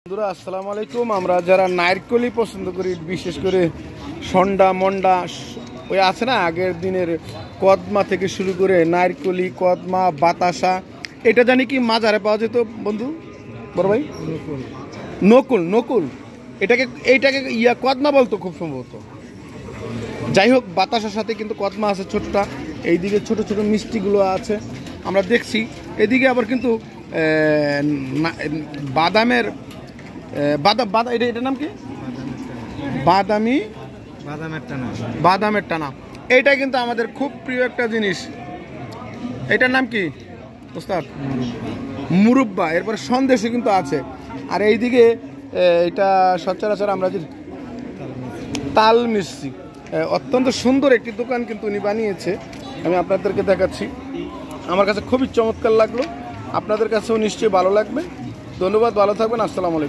বন্ধুরা আসসালামু আলাইকুম। আমরা যারা নারকেলই পছন্দ করি, বিশেষ করে সন্ডা মন্ডা ওই আছে না আগের দিনের কদমা থেকে শুরু করে নারকেলি কদমা বাতাসা, এটা জানি কি মাজারে পাওয়া যেত বন্ধু, বড় ভাই? নকুল নকুল এইটাকে কদমা বলতো খুব সম্ভবত। যাই হোক, বাতাসার সাথে কিন্তু কদমা আছে ছোটটা, এইদিকে ছোট ছোট মিষ্টিগুলো আছে আমরা দেখছি। এদিকে আবার কিন্তু বাদামের এটার নাম কি? বাদামের টানা। এইটা কিন্তু আমাদের খুব প্রিয় একটা জিনিস। এটার নাম কি ওস্তাদ? মুরব্বা। এরপরে সন্দেশও কিন্তু আছে। আর এইদিকে এটা সচরাচর আমরা যে তাল মিষ্টি, অত্যন্ত সুন্দর একটি দোকান কিন্তু উনি বানিয়েছে। আমি আপনাদেরকে দেখাচ্ছি। আমার কাছে খুবই চমৎকার লাগলো, আপনাদের কাছেও নিশ্চয়ই ভালো লাগবে। ধন্যবাদ, ভালো থাকবেন, আসসালামু আলাইকুম।